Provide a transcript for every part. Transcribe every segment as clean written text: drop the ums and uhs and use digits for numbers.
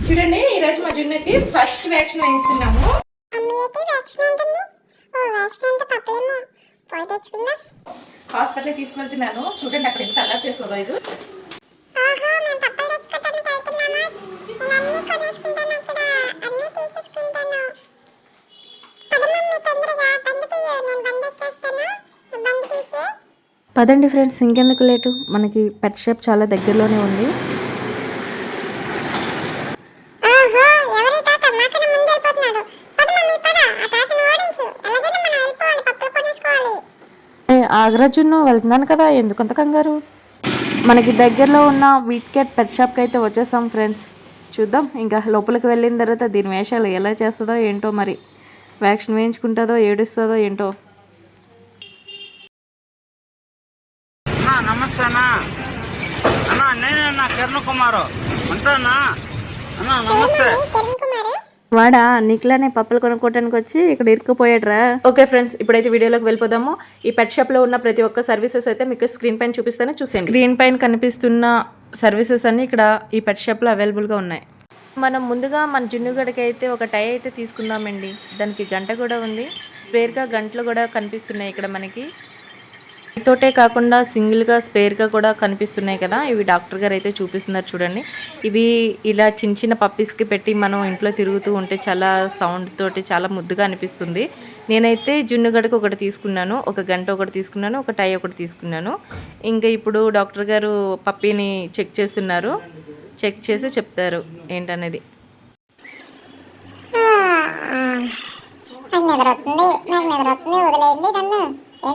చూడండి ఈ రోజు మా జున్నకి ఫస్ట్ వ్యాక్సిన్ వేస్తున్నాము. హాస్పిటల్ తీసుకెళ్తున్నాను. చూడండి అక్కడ ఎంత అలా చేస్తుందో ఇది. పదండి ఫ్రెండ్స్, ఇంకెందుకు లేటు, మనకి పెట్ షాప్ చాలా దగ్గరలోనే ఉంది. ఆగ్రా జున్ను వెళ్తున్నాను కదా, ఎందుకంత కంగారు. మనకి దగ్గరలో ఉన్న వీట్ క్యాట్ పెట్ షాప్కి అయితే వచ్చేసాం ఫ్రెండ్స్. చూద్దాం ఇంకా లోపలికి వెళ్ళిన తర్వాత దీని వేషాలు ఎలా చేస్తుందో ఏంటో, మరి వ్యాక్సిన్ వేయించుకుంటుందో ఏడుస్తుందో ఏంటో. నమస్తే అన్నా. అన్నా నేనే కిరణ్ కుమార్ ఉంటానా అన్నా. నమస్తే. వాడా నీకులానే పప్పులు కొనుక్కోవడానికి వచ్చి ఇక్కడ ఇరుక్కుపోయాడురా. ఓకే ఫ్రెండ్స్, ఇప్పుడైతే వీడియోలోకి వెళ్ళిపోదాము. ఈ పెట్ షాప్లో ఉన్న ప్రతి ఒక్క సర్వీసెస్ అయితే మీకు స్క్రీన్ పైన చూపిస్తాను, చూసేయండి. స్క్రీన్ పైన కనిపిస్తున్న సర్వీసెస్ అన్ని ఇక్కడ ఈ పెట్ షాప్లో అవైలబుల్గా ఉన్నాయి. మనం ముందుగా మన జున్నుగడకి అయితే ఒక టై అయితే తీసుకుందామండి. దానికి గంట కూడా ఉంది, స్పేర్గా గంటలు కూడా కనిపిస్తున్నాయి ఇక్కడ మనకి. తోటే కాకుండా సింగిల్గా స్పేర్గా కూడా కనిపిస్తున్నాయి కదా, ఇవి డాక్టర్ గారు అయితే చూపిస్తున్నారు చూడండి. ఇవి ఇలా చిన్న చిన్న పప్పీస్కి పెట్టి మనం ఇంట్లో తిరుగుతూ ఉంటే చాలా సౌండ్ తోటి చాలా ముద్దుగా అనిపిస్తుంది. నేనైతే జున్నుగడకు ఒకటి తీసుకున్నాను, ఒక గంట ఒకటి తీసుకున్నాను, ఒక టై ఒకటి తీసుకున్నాను. ఇంకా ఇప్పుడు డాక్టర్ గారు పప్పీని చెక్ చేస్తున్నారు, చెక్ చేసి చెప్తారు ఏంటనేది.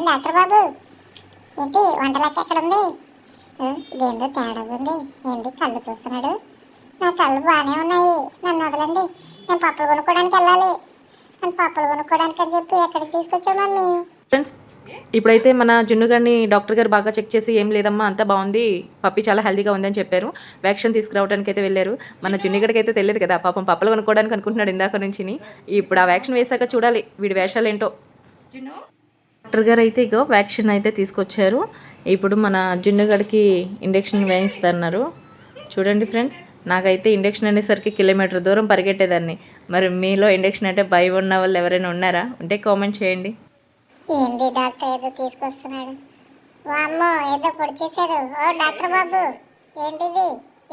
డాక్టర్ బాబు ఏంటి వంటలకి ఎక్కడ ఉంది? ఇదేందో తేడా ఉంది. ఏంటి కళ్ళు చూస్తున్నాడు? నా కళ్ళు బాగానే ఉన్నాయి, నన్ను వదలండి, నేను పప్పులు కొనుక్కోవడానికి వెళ్ళాలి. నన్ను పప్పులు కొనుక్కోవడానికి అని చెప్పి ఎక్కడికి తీసుకొచ్చా మమ్మీ? ఫ్రెండ్స్, ఇప్పుడైతే మన జున్నుగాడిని డాక్టర్ గారు బాగా చెక్ చేసి ఏం లేదమ్మా అంతా బాగుంది, పప్పి చాలా హెల్తీగా ఉందని చెప్పారు. వ్యాక్సిన్ తీసుకురావడానికి అయితే వెళ్ళారు. మన జున్నుగడికి అయితే తెలియదు కదా, పాపం పప్పులు కొనుక్కోవడానికి అనుకుంటున్నాడు ఇందాక నుంచి. ఇప్పుడు ఆ వ్యాక్సిన్ వేసాక చూడాలి వీడి వేషాలు ఏంటో. డాక్టర్ గారు అయితే ఇగో వ్యాక్సిన్ అయితే తీసుకొచ్చారు. ఇప్పుడు మన జున్నుగడికి ఇంజెక్షన్ వేయిస్తున్నారు. చూడండి ఫ్రెండ్స్, నాకైతే ఇంజెక్షన్ అనేసరికి కిలోమీటర్ దూరం పరిగెట్టేదాన్ని. మరి మీలో ఇంజెక్షన్ అంటే భయం ఉన్న వాళ్ళు ఎవరైనా ఉన్నారా? ఉంటే కామెంట్ చేయండి. ఏంది డాక్టర్ ఏదో తీసుకొస్తున్నాడు? వామ్మో ఏదో పొడి చేశాడు. ఓ డాక్టర్ బాబు ఏంటిది?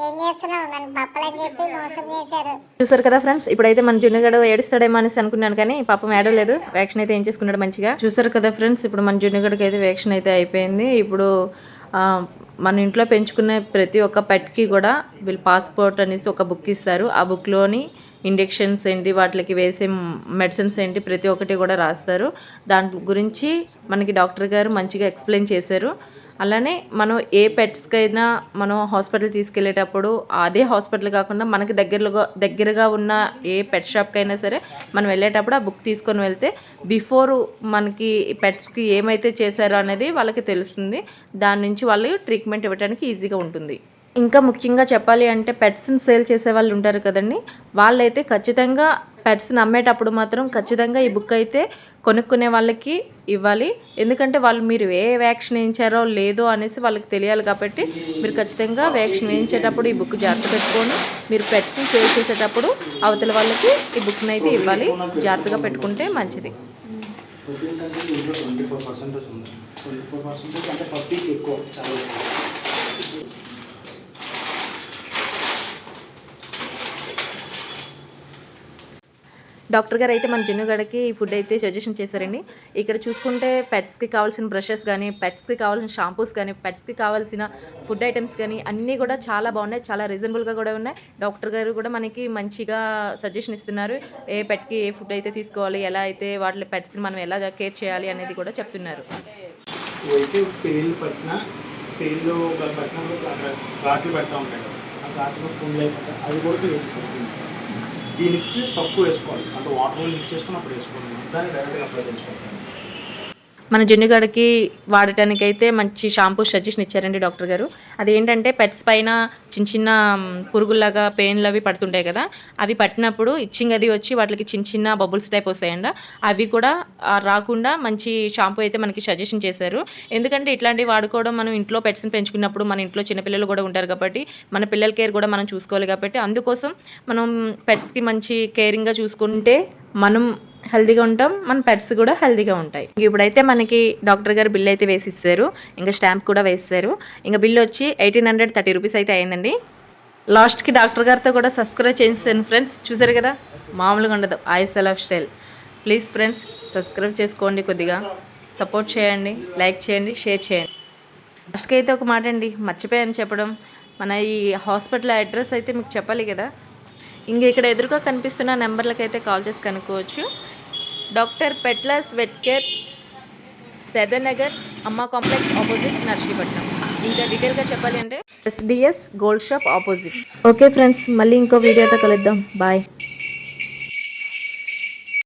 ఏం చేస్తున్నావు? నన్ను పప్పలని చెప్పి మోసం చేశారు. చూసారు కదా ఫ్రెండ్స్, ఇప్పుడైతే మన జున్నుగడు ఏడుస్తాడేమో అనేసి అనుకున్నాను, కానీ పాపం ఏడలేదు, వ్యాక్సిన్ అయితే ఏం చేసుకున్నాడు మంచిగా. చూసారు కదా ఫ్రెండ్స్, ఇప్పుడు మన జున్నుగడికి అయితే వ్యాక్సిన్ అయితే అయిపోయింది. ఇప్పుడు మన ఇంట్లో పెంచుకునే ప్రతి ఒక్క పెట్కి కూడా వీళ్ళు పాస్పోర్ట్ అనేసి ఒక బుక్ ఇస్తారు. ఆ బుక్లోని ఇంజెక్షన్స్ ఏంటి, వాటికి వేసే మెడిసిన్స్ ఏంటి, ప్రతి ఒక్కటి కూడా రాస్తారు. దాని గురించి మనకి డాక్టర్ గారు మంచిగా ఎక్స్ప్లెయిన్ చేశారు. అలానే మనం ఏ పెట్స్కైనా మనం హాస్పిటల్ తీసుకెళ్ళేటప్పుడు అదే హాస్పిటల్ కాకుండా మనకి దగ్గరగా ఉన్న ఏ పెట్ షాప్కైనా సరే మనం వెళ్ళేటప్పుడు ఆ బుక్ తీసుకొని వెళ్తే బిఫోర్ మనకి పెట్స్కి ఏమైతే చేశారో అనేది వాళ్ళకి తెలుస్తుంది. దాని నుంచి వాళ్ళు ట్రీట్మెంట్ ఇవ్వడానికి ఈజీగా ఉంటుంది. ఇంకా ముఖ్యంగా చెప్పాలి అంటే పెట్స్ని సేల్ చేసే వాళ్ళు ఉంటారు కదండి, వాళ్ళైతే ఖచ్చితంగా పెట్స్ని అమ్మేటప్పుడు మాత్రం ఖచ్చితంగా ఈ బుక్ అయితే కొనుక్కునే వాళ్ళకి ఇవ్వాలి. ఎందుకంటే వాళ్ళు మీరు ఏ వ్యాక్సిన్ వేయించారో లేదో అనేసి వాళ్ళకి తెలియాలి. కాబట్టి మీరు ఖచ్చితంగా వ్యాక్సిన్ వేయించేటప్పుడు ఈ బుక్ జాగ్రత్త పెట్టుకొని మీరు పెట్స్ని సేల్ చేసేటప్పుడు అవతల వాళ్ళకి ఈ బుక్ని అయితే ఇవ్వాలి. జాగ్రత్తగా పెట్టుకుంటే మంచిది. డాక్టర్ గారు అయితే మన జున్నుగడకి ఫుడ్ అయితే సజెషన్ చేశారండి. ఇక్కడ చూసుకుంటే పెట్స్కి కావాల్సిన బ్రషెస్ కానీ, పెట్స్కి కావాల్సిన షాంపూస్ కానీ, పెట్స్కి కావాల్సిన ఫుడ్ ఐటమ్స్ కానీ అన్నీ కూడా చాలా బాగున్నాయి, చాలా రీజనబుల్గా కూడా ఉన్నాయి. డాక్టర్ గారు కూడా మనకి మంచిగా సజెషన్ ఇస్తున్నారు. ఏ పెట్కి ఏ ఫుడ్ అయితే తీసుకోవాలి, ఎలా అయితే వాటి పెట్స్ని మనం ఎలా కేర్ చేయాలి అనేది కూడా చెప్తున్నారు. దీనికి తక్కువ వేసుకోవాలి, అంటే వాటర్లో మిక్స్ చేసుకుని అప్పుడు వేసుకోవాలి, దాన్ని డైరెక్ట్గా అప్లై చేసుకోవాలి. మన జున్నుగడకి వాడటానికి అయితే మంచి షాంపూ సజెషన్ ఇచ్చారండి డాక్టర్ గారు. అదేంటంటే పెట్స్ పైన చిన్న చిన్న పురుగుల్లాగా పెయిన్లు అవి పడుతుంటాయి కదా, అవి పట్టినప్పుడు ఇచ్చింగ్ అది వచ్చి వాటికి చిన్న చిన్న బబుల్స్ టైప్ వస్తాయండి. అవి కూడా రాకుండా మంచి షాంపూ అయితే మనకి సజెషన్ చేశారు. ఎందుకంటే ఇట్లాంటివి వాడుకోవడం, మనం ఇంట్లో పెట్స్ని పెంచుకున్నప్పుడు మన ఇంట్లో చిన్నపిల్లలు కూడా ఉంటారు కాబట్టి మన పిల్లల కేర్ కూడా మనం చూసుకోవాలి కాబట్టి అందుకోసం మనం పెట్స్కి మంచి కేరింగ్గా చూసుకుంటే మనం హెల్తీగా ఉంటాం, మన పెట్స్ కూడా హెల్తీగా ఉంటాయి. ఇప్పుడైతే మనకి డాక్టర్ గారు బిల్ అయితే వేసిస్తారు, ఇంకా స్టాంప్ కూడా వేస్తారు. ఇంకా బిల్ వచ్చి 1830 రూపీస్ అయితే అయిందండి. లాస్ట్కి డాక్టర్ గారితో కూడా సబ్స్క్రైబ్ చేయించాను ఫ్రెండ్స్. చూసారు కదా, మామూలుగా ఉండదు Ayush life style. Please friends subscribe చేసుకోండి, కొద్దిగా సపోర్ట్ చేయండి, లైక్ చేయండి, షేర్ చేయండి. లాస్ట్కి అయితే ఒక మాట అండి, మర్చిపోయాను చెప్పడం. మన ఈ హాస్పిటల్ అడ్రస్ అయితే మీకు చెప్పాలి కదా. ఇంక ఇక్కడ ఎదురుగా కనిపిస్తున్న నెంబర్లకు అయితే కాల్ చేసి కనుక్కోవచ్చు. Doctor petlas vet care, Sadar Nagar, Amma complex opposite, Narsipatnam. ఇంకా డీటెయిల్గా చెప్పాలి అంటే SDS gold shop opposite. Okay friends, మళ్ళీ ఇంకో వీడియోతో కలుద్దాం. బాయ్.